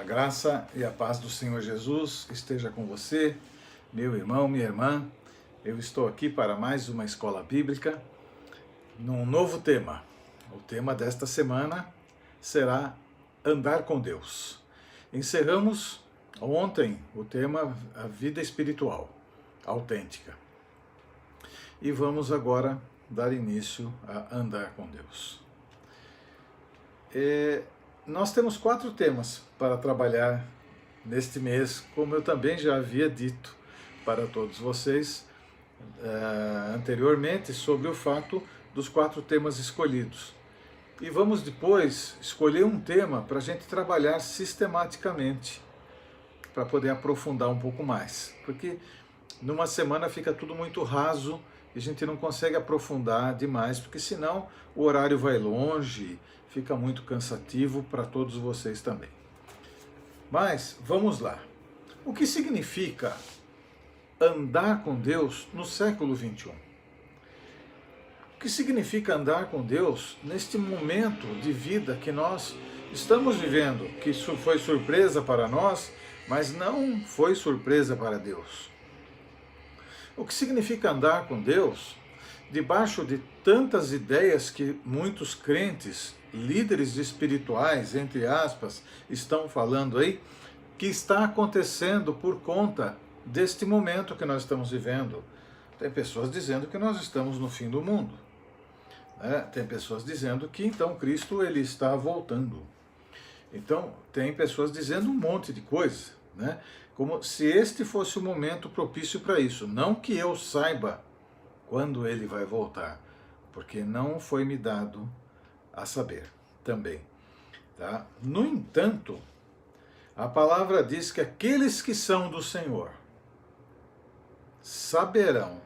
A graça e a paz do Senhor Jesus esteja com você, meu irmão, minha irmã. Eu estou aqui para mais uma escola bíblica, num novo tema. O tema desta semana será andar com Deus. Encerramos ontem o tema a vida espiritual, autêntica. E vamos agora dar início a andar com Deus. Nós temos 4 temas para trabalhar neste mês, como eu também já havia dito para todos vocês anteriormente sobre o fato dos 4 temas escolhidos. E vamos depois escolher um tema para a gente trabalhar sistematicamente, para poder aprofundar um pouco mais. Porque numa semana fica tudo muito raso e a gente não consegue aprofundar demais, porque senão o horário vai longe, fica muito cansativo para todos vocês também. Mas vamos lá. O que significa andar com Deus no século XXI? O que significa andar com Deus neste momento de vida que nós estamos vivendo, que isso foi surpresa para nós, mas não foi surpresa para Deus? O que significa andar com Deus debaixo de tantas ideias que muitos crentes, líderes espirituais, entre aspas, estão falando aí, que está acontecendo por conta deste momento que nós estamos vivendo? Tem pessoas dizendo que nós estamos no fim do mundo. Tem pessoas dizendo que então Cristo ele está voltando. Então tem pessoas dizendo um monte de coisa, né? Como se este fosse o momento propício para isso. Não que eu saiba quando ele vai voltar, porque não foi me dado a saber também. Tá? No entanto, a palavra diz que aqueles que são do Senhor saberão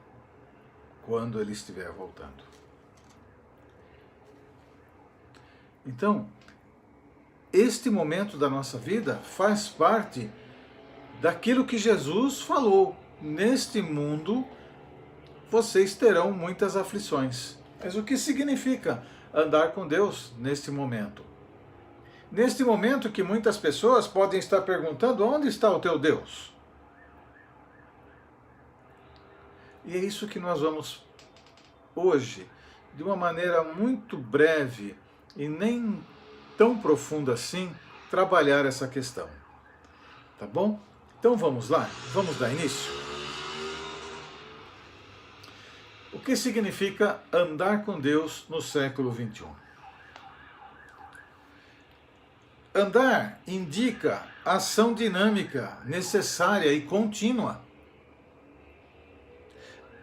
quando ele estiver voltando. Então, este momento da nossa vida faz parte daquilo que Jesus falou. Neste mundo vocês terão muitas aflições. Mas o que significa andar com Deus neste momento? Neste momento que muitas pessoas podem estar perguntando: onde está o teu Deus? E é isso que nós vamos hoje, de uma maneira muito breve e nem tão profunda assim, trabalhar essa questão. Tá bom? Então vamos lá, vamos dar início. O que significa andar com Deus no século XXI? Andar indica ação dinâmica, necessária e contínua.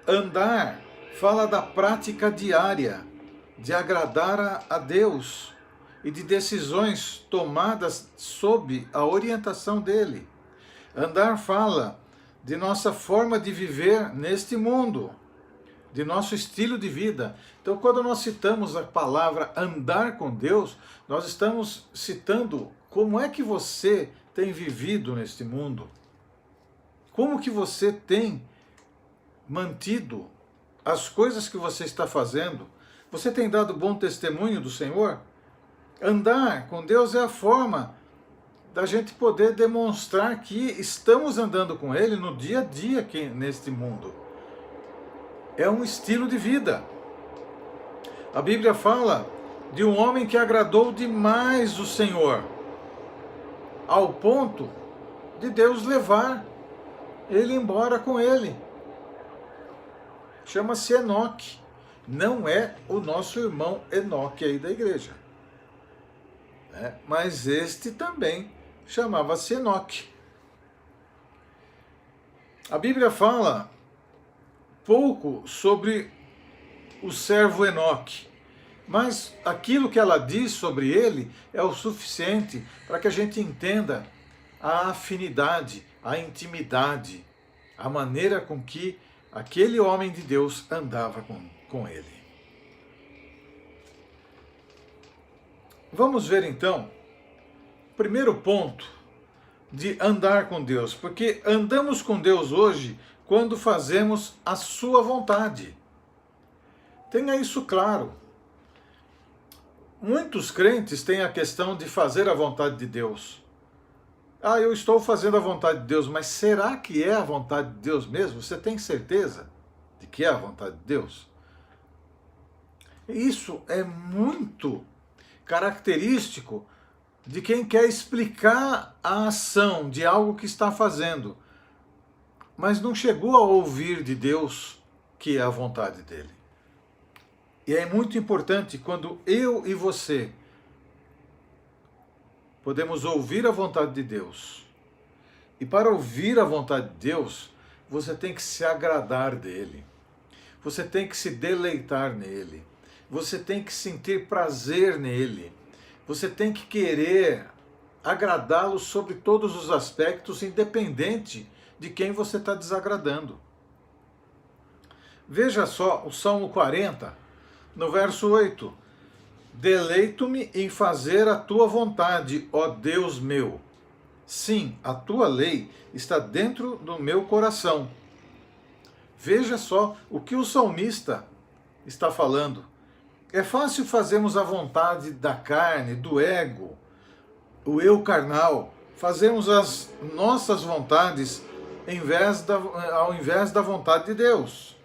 Andar fala da prática diária de agradar a Deus e de decisões tomadas sob a orientação dele. Andar fala de nossa forma de viver neste mundo, de nosso estilo de vida. Então, quando nós citamos a palavra andar com Deus, nós estamos citando como é que você tem vivido neste mundo. Como que você tem mantido as coisas que você está fazendo. Você tem dado bom testemunho do Senhor? Andar com Deus é a forma da gente poder demonstrar que estamos andando com Ele no dia a dia aqui neste mundo. É um estilo de vida. A Bíblia fala de um homem que agradou demais o Senhor, ao ponto de Deus levar ele embora com ele. Chama-se Enoque. Não é o nosso irmão Enoque aí da igreja. Mas este também chamava-se Enoque. A Bíblia fala pouco sobre o servo Enoque, mas aquilo que ela diz sobre ele é o suficiente para que a gente entenda a afinidade, a intimidade, a maneira com que aquele homem de Deus andava com ele. Vamos ver então o primeiro ponto de andar com Deus, porque andamos com Deus hoje quando fazemos a sua vontade. Tenha isso claro. Muitos crentes têm a questão de fazer a vontade de Deus, Ah, eu estou fazendo a vontade de Deus, mas será que é a vontade de Deus mesmo? Você tem certeza de que é a vontade de Deus? Isso é muito característico de quem quer explicar a ação de algo que está fazendo, mas não chegou a ouvir de Deus que é a vontade dele. E é muito importante quando eu e você podemos ouvir a vontade de Deus. E para ouvir a vontade de Deus, você tem que se agradar dele. Você tem que se deleitar nele. Você tem que sentir prazer nele. Você tem que querer agradá-lo sobre todos os aspectos, independente de quem você está desagradando. Veja só o Salmo 40, no verso 8. Deleito-me em fazer a tua vontade, ó Deus meu. Sim, a tua lei está dentro do meu coração. Veja só o que o salmista está falando. É fácil fazermos a vontade da carne, do ego, o eu carnal. Fazemos as nossas vontades ao invés da vontade de Deus.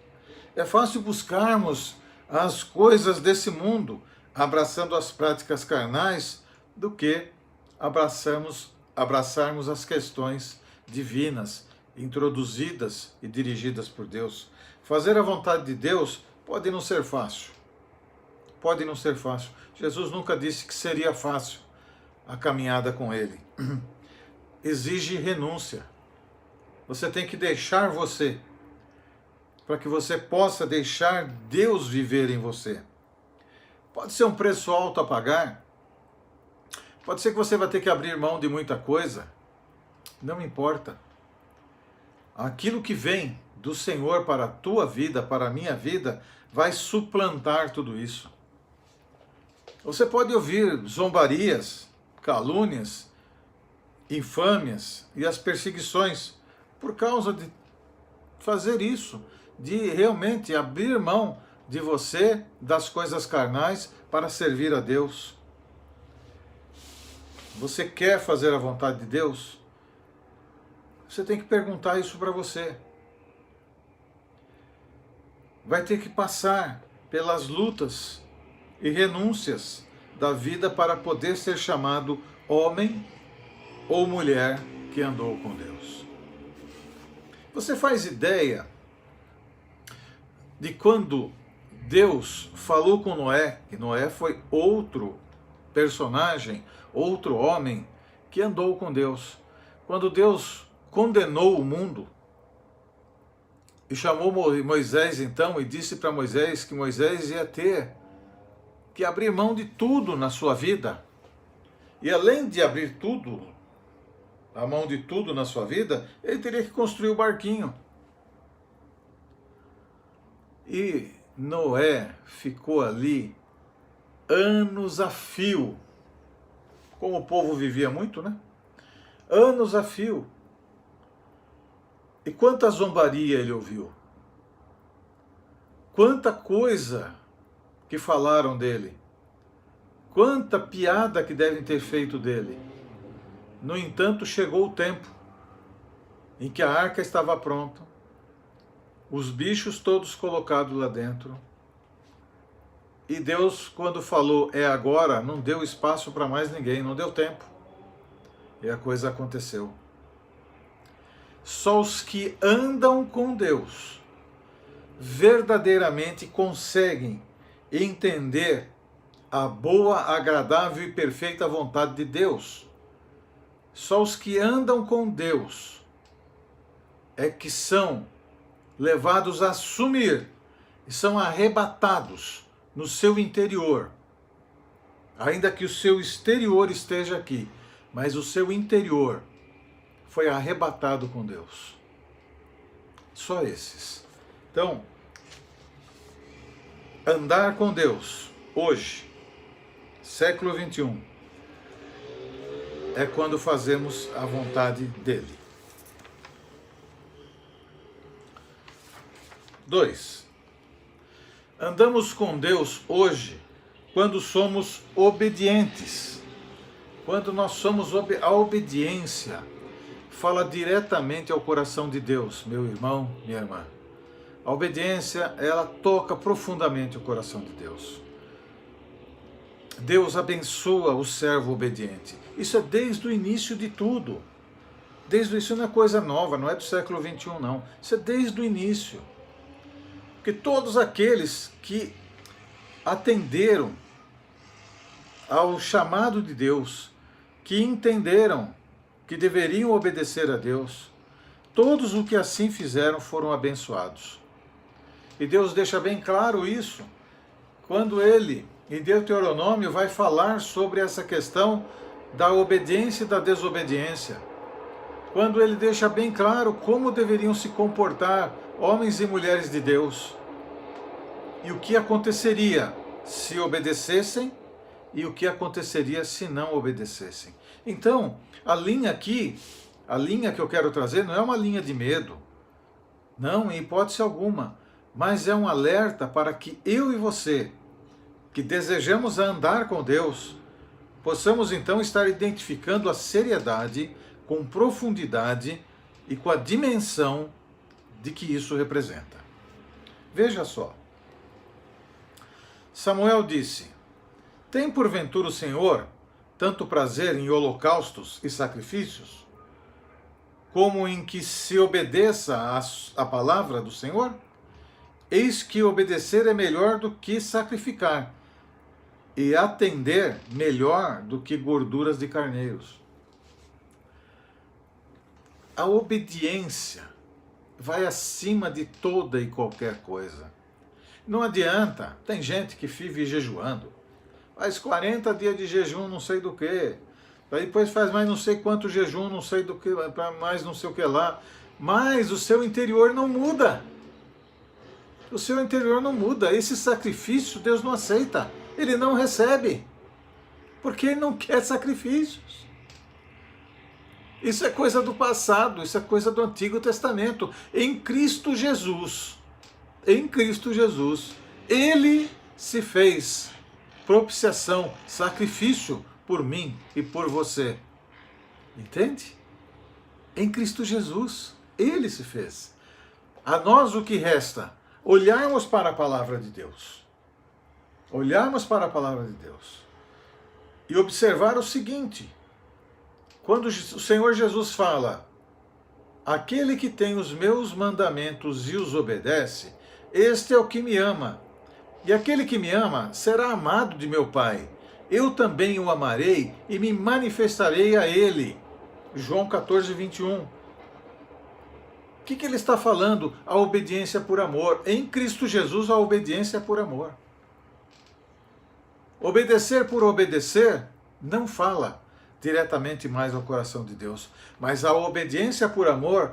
É fácil buscarmos as coisas desse mundo, abraçando as práticas carnais, do que abraçarmos as questões divinas, introduzidas e dirigidas por Deus. Fazer a vontade de Deus pode não ser fácil. Pode não ser fácil. Jesus nunca disse que seria fácil a caminhada com Ele. Exige renúncia. Você tem que deixar você, para que você possa deixar Deus viver em você. Pode ser um preço alto a pagar. Pode ser que você vai ter que abrir mão de muita coisa. Não importa. Aquilo que vem do Senhor para a tua vida, para a minha vida, vai suplantar tudo isso. Você pode ouvir zombarias, calúnias, infâmias e as perseguições por causa de fazer isso, de realmente abrir mão de você, das coisas carnais, para servir a Deus. Você quer fazer a vontade de Deus? Você tem que perguntar isso para você. Vai ter que passar pelas lutas e renúncias da vida para poder ser chamado homem ou mulher que andou com Deus. Você faz ideia de quando Deus falou com Noé, e Noé foi outro personagem, outro homem que andou com Deus. Quando Deus condenou o mundo e chamou Moisés então e disse para Moisés que Moisés ia ter que abrir mão de tudo na sua vida. E além de abrir tudo, a mão de tudo na sua vida, ele teria que construir o barquinho. E Noé ficou ali anos a fio. Como o povo vivia muito, né? Anos a fio. E quanta zombaria ele ouviu. Quanta coisa que falaram dele. Quanta piada que devem ter feito dele. No entanto, chegou o tempo em que a arca estava pronta, os bichos todos colocados lá dentro, e Deus, quando falou é agora, não deu espaço para mais ninguém, não deu tempo. E a coisa aconteceu. Só os que andam com Deus verdadeiramente conseguem entender a boa, agradável e perfeita vontade de Deus. Só os que andam com Deus é que são levados a assumir e são arrebatados no seu interior. Ainda que o seu exterior esteja aqui, mas o seu interior foi arrebatado com Deus. Só esses. Então, andar com Deus hoje, século 21, é quando fazemos a vontade dele. 2. Andamos com Deus hoje quando somos obedientes. Quando nós somos a obediência, fala diretamente ao coração de Deus, meu irmão, minha irmã. A obediência, ela toca profundamente o coração de Deus. Deus abençoa o servo obediente. Isso é desde o início de tudo. Isso não é coisa nova, não é do século XXI, não. Isso é desde o início. Porque todos aqueles que atenderam ao chamado de Deus, que entenderam que deveriam obedecer a Deus, todos os que assim fizeram foram abençoados. E Deus deixa bem claro isso, quando Ele, em Deuteronômio, vai falar sobre essa questão da obediência e da desobediência. Quando Ele deixa bem claro como deveriam se comportar homens e mulheres de Deus. E o que aconteceria se obedecessem e o que aconteceria se não obedecessem. Então, a linha aqui, a linha que eu quero trazer não é uma linha de medo, não, em hipótese alguma, mas é um alerta para que eu e você, que desejamos andar com Deus, possamos então estar identificando a seriedade, com profundidade e com a dimensão de que isso representa. Veja só. Samuel disse: tem porventura o Senhor tanto prazer em holocaustos e sacrifícios, como em que se obedeça a palavra do Senhor? Eis que obedecer é melhor do que sacrificar, e atender melhor do que gorduras de carneiros. A obediência vai acima de toda e qualquer coisa. Não adianta, tem gente que vive jejuando, faz 40 dias de jejum não sei do que, depois faz mais não sei quanto jejum, não sei do que, mais não sei o que lá, mas o seu interior não muda. O seu interior não muda. Esse sacrifício Deus não aceita, Ele não recebe, porque Ele não quer sacrifícios. Isso é coisa do passado, isso é coisa do Antigo Testamento. Em Cristo Jesus, Ele se fez propiciação, sacrifício por mim e por você. Entende? Em Cristo Jesus, Ele se fez. A nós o que resta? Olharmos para a palavra de Deus. Olharmos para a palavra de Deus. E observar o seguinte: quando o Senhor Jesus fala, aquele que tem os meus mandamentos e os obedece, este é o que me ama. E aquele que me ama será amado de meu Pai. Eu também o amarei e me manifestarei a ele. João 14, 21. O que ele está falando? A obediência por amor. Em Cristo Jesus, a obediência é por amor. Obedecer por obedecer não fala diretamente mais ao coração de Deus. Mas a obediência por amor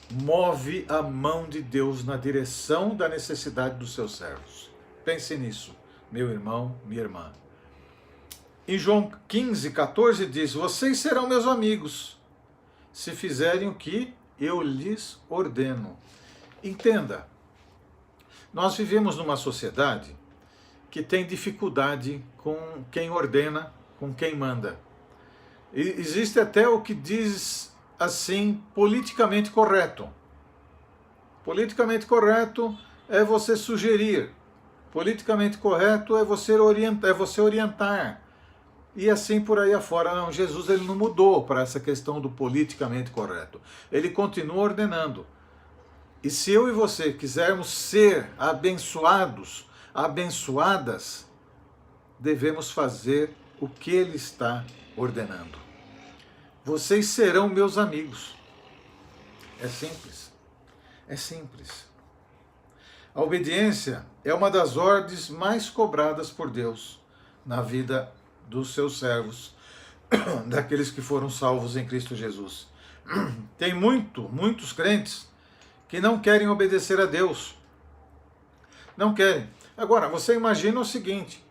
move a mão de Deus na direção da necessidade dos seus servos. Pense nisso, meu irmão, minha irmã. Em João 15, 14 diz: vocês serão meus amigos, se fizerem o que eu lhes ordeno. Entenda, nós vivemos numa sociedade que tem dificuldade com quem ordena, com quem manda. E existe até o que diz assim, politicamente correto. Politicamente correto é você sugerir. Politicamente correto é você orientar. E assim por aí afora. Não, Jesus ele não mudou para essa questão do politicamente correto. Ele continua ordenando. E se eu e você quisermos ser abençoados, abençoadas, devemos fazer o que Ele está ordenando. Vocês serão meus amigos. É simples. É simples. A obediência é uma das ordens mais cobradas por Deus na vida dos seus servos, daqueles que foram salvos em Cristo Jesus. Tem muitos crentes que não querem obedecer a Deus. Não querem. Agora, você imagina o seguinte: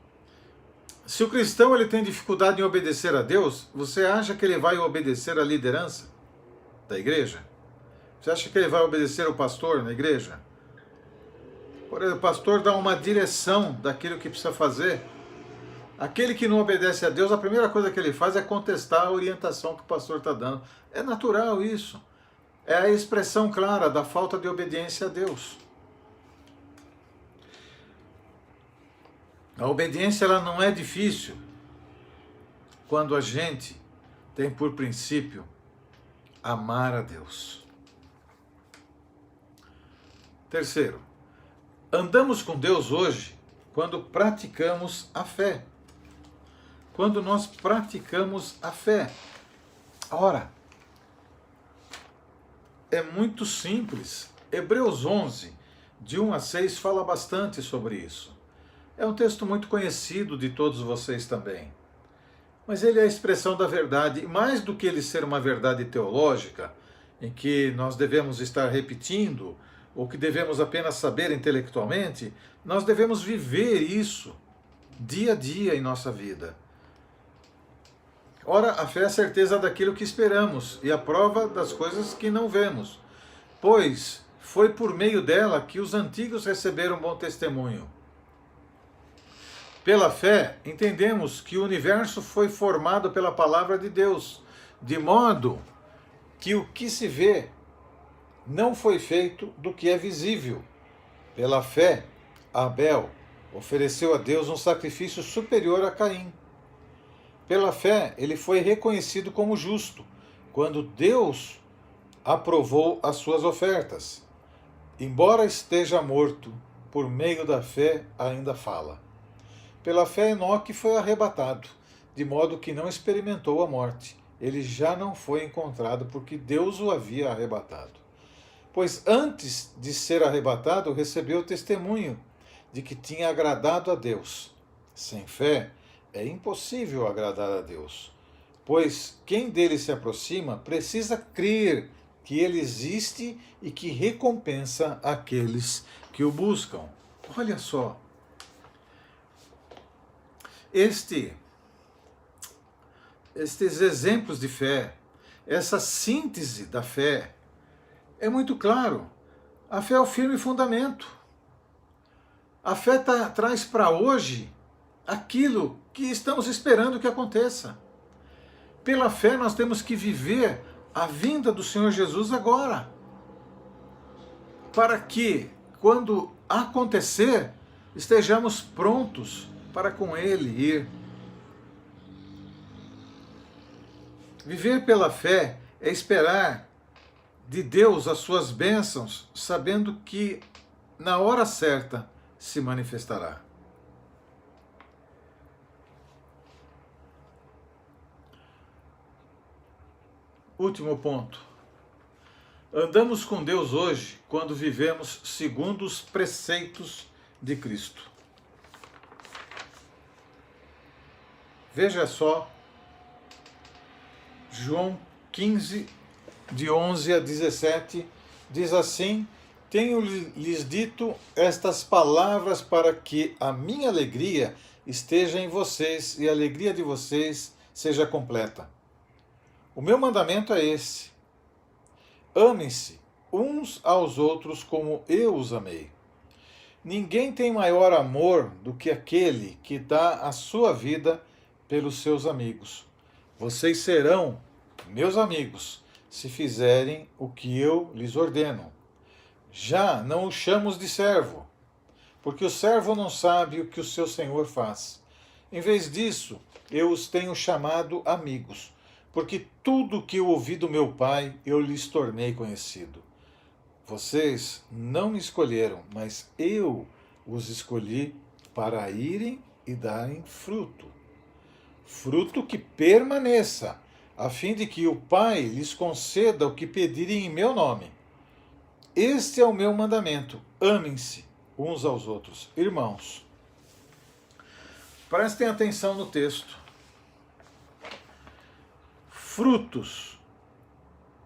se o cristão ele tem dificuldade em obedecer a Deus, você acha que ele vai obedecer à liderança da igreja? Você acha que ele vai obedecer ao pastor na igreja? Por exemplo, o pastor dá uma direção daquilo que precisa fazer. Aquele que não obedece a Deus, a primeira coisa que ele faz é contestar a orientação que o pastor está dando. É natural isso. É a expressão clara da falta de obediência a Deus. A obediência ela não é difícil quando a gente tem por princípio amar a Deus. Terceiro, andamos com Deus hoje quando praticamos a fé. Quando nós praticamos a fé. Ora, é muito simples. Hebreus 11, de 1 a 6, fala bastante sobre isso. É um texto muito conhecido de todos vocês também. Mas ele é a expressão da verdade, e mais do que ele ser uma verdade teológica, em que nós devemos estar repetindo, ou que devemos apenas saber intelectualmente, nós devemos viver isso dia a dia em nossa vida. Ora, a fé é a certeza daquilo que esperamos e a prova das coisas que não vemos, pois foi por meio dela que os antigos receberam bom testemunho. Pela fé, entendemos que o universo foi formado pela palavra de Deus, de modo que o que se vê não foi feito do que é visível. Pela fé, Abel ofereceu a Deus um sacrifício superior a Caim. Pela fé, ele foi reconhecido como justo, quando Deus aprovou as suas ofertas. Embora esteja morto, por meio da fé ainda fala. Pela fé, Enoque foi arrebatado, de modo que não experimentou a morte. Ele já não foi encontrado, porque Deus o havia arrebatado. Pois antes de ser arrebatado, recebeu testemunho de que tinha agradado a Deus. Sem fé, é impossível agradar a Deus, pois quem dele se aproxima precisa crer que ele existe e que recompensa aqueles que o buscam. Olha só, estes exemplos de fé, essa síntese da fé, é muito claro. A fé é o firme fundamento. A fé traz para hoje aquilo que estamos esperando que aconteça. Pela fé nós temos que viver a vinda do Senhor Jesus agora, para que, quando acontecer, estejamos prontos para com Ele ir. Viver pela fé é esperar de Deus as suas bênçãos, sabendo que na hora certa se manifestará. Último ponto. Andamos com Deus hoje quando vivemos segundo os preceitos de Cristo. Veja só, João 15, de 11 a 17, diz assim: tenho-lhes dito estas palavras para que a minha alegria esteja em vocês e a alegria de vocês seja completa. O meu mandamento é esse: amem-se uns aos outros como eu os amei. Ninguém tem maior amor do que aquele que dá a sua vida pelos seus amigos. Vocês serão meus amigos se fizerem o que eu lhes ordeno. Já não os chamo de servo, porque o servo não sabe o que o seu senhor faz. Em vez disso, eu os tenho chamado amigos, porque tudo que eu ouvi do meu Pai eu lhes tornei conhecido. Vocês não me escolheram, mas eu os escolhi para irem e darem fruto. Fruto que permaneça, a fim de que o Pai lhes conceda o que pedirem em meu nome. Este é o meu mandamento: amem-se uns aos outros. Irmãos, prestem atenção no texto. Frutos,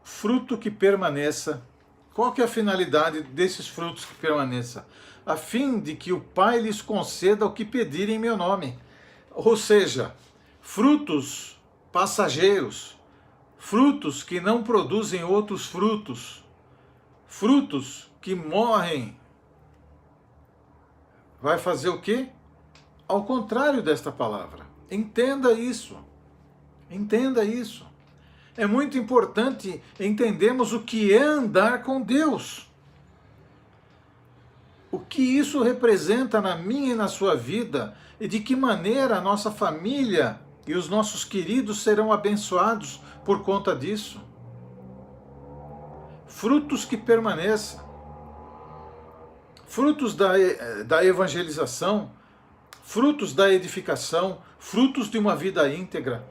fruto que permaneça. Qual que é a finalidade desses frutos que permaneça? A fim de que o Pai lhes conceda o que pedirem em meu nome. Ou seja, frutos passageiros, frutos que não produzem outros frutos, frutos que morrem. Vai fazer o quê? Ao contrário desta palavra. Entenda isso. Entenda isso. É muito importante entendermos o que é andar com Deus. O que isso representa na minha e na sua vida e de que maneira a nossa família e os nossos queridos serão abençoados por conta disso. Frutos que permaneçam. Frutos da evangelização, frutos da edificação, frutos de uma vida íntegra,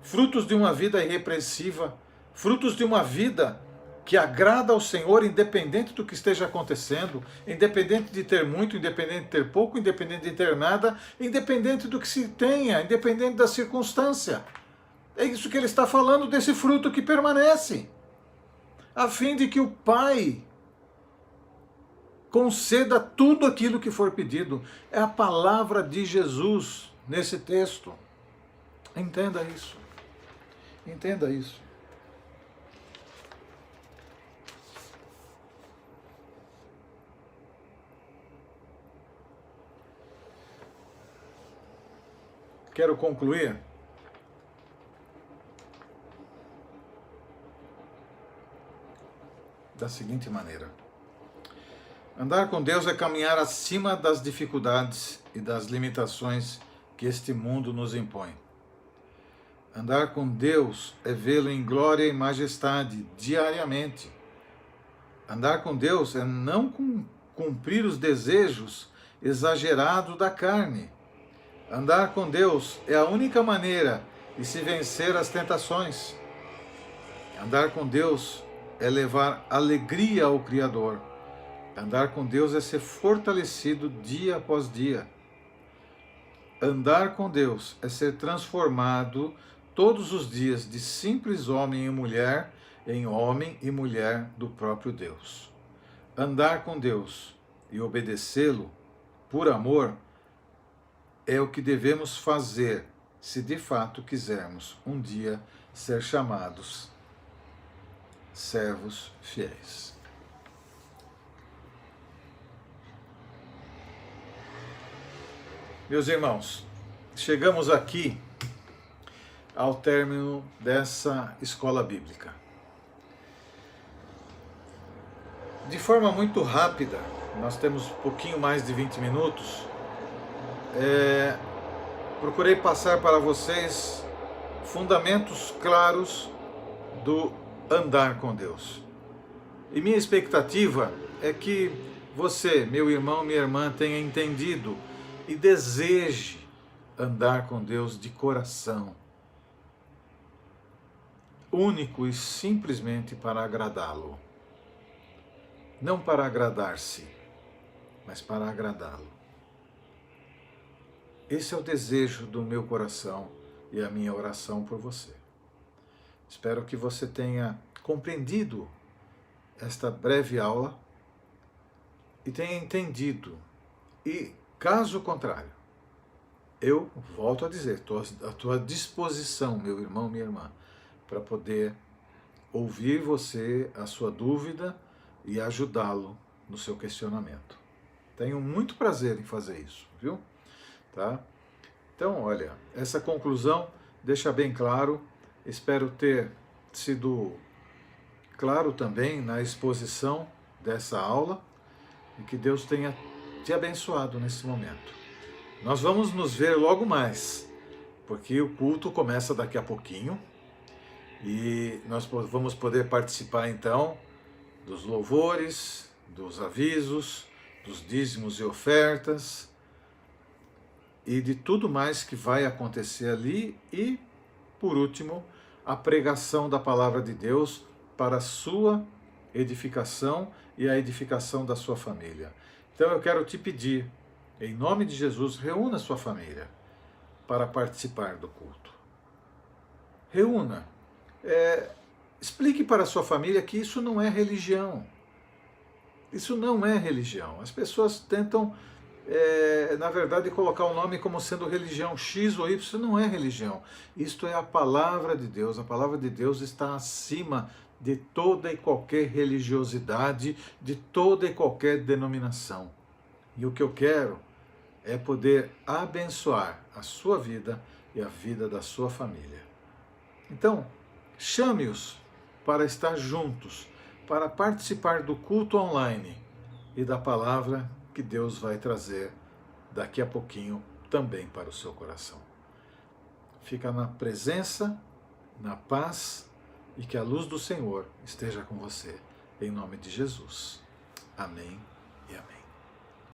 frutos de uma vida irrepreensiva, frutos de uma vida que agrada ao Senhor, independente do que esteja acontecendo, independente de ter muito, independente de ter pouco, independente de ter nada, independente do que se tenha, independente da circunstância. É isso que ele está falando, desse fruto que permanece, a fim de que o Pai conceda tudo aquilo que for pedido. É a palavra de Jesus nesse texto. Entenda isso. Entenda isso. Quero concluir da seguinte maneira. Andar com Deus é caminhar acima das dificuldades e das limitações que este mundo nos impõe. Andar com Deus é vê-lo em glória e majestade diariamente. Andar com Deus é não cumprir os desejos exagerados da carne. Andar com Deus é a única maneira de se vencer as tentações. Andar com Deus é levar alegria ao Criador. Andar com Deus é ser fortalecido dia após dia. Andar com Deus é ser transformado todos os dias de simples homem e mulher em homem e mulher do próprio Deus. Andar com Deus e obedecê-lo por amor é o que devemos fazer se de fato quisermos um dia ser chamados servos fiéis. Meus irmãos, chegamos aqui ao término dessa escola bíblica. De forma muito rápida, nós temos um pouquinho mais de 20 minutos, procurei passar para vocês fundamentos claros do andar com Deus. E minha expectativa é que você, meu irmão, minha irmã, tenha entendido e deseje andar com Deus de coração, único e simplesmente para agradá-lo. Não para agradar-se, mas para agradá-lo. Esse é o desejo do meu coração e a minha oração por você. Espero que você tenha compreendido esta breve aula e tenha entendido. E, caso contrário, eu volto a dizer, estou à tua disposição, meu irmão, minha irmã, para poder ouvir você, a sua dúvida e ajudá-lo no seu questionamento. Tenho muito prazer em fazer isso, viu? Tá? Então, olha, essa conclusão deixa bem claro, espero ter sido claro também na exposição dessa aula e que Deus tenha te abençoado nesse momento. Nós vamos nos ver logo mais, porque o culto começa daqui a pouquinho e nós vamos poder participar então dos louvores, dos avisos, dos dízimos e ofertas e de tudo mais que vai acontecer ali e, por último, a pregação da palavra de Deus para a sua edificação e a edificação da sua família. Então eu quero te pedir, em nome de Jesus, reúna a sua família para participar do culto. Reúna. Explique para a sua família que isso não é religião. Isso não é religião. As pessoas tentam, na verdade, colocar o nome como sendo religião X ou Y. Isso não é religião. Isto é a palavra de Deus. A palavra de Deus está acima de toda e qualquer religiosidade, de toda e qualquer denominação. E o que eu quero é poder abençoar a sua vida e a vida da sua família. Então, chame-os para estar juntos, para participar do culto online e da palavra que Deus vai trazer daqui a pouquinho também para o seu coração. Fica na presença, na paz e que a luz do Senhor esteja com você. Em nome de Jesus. Amém e amém.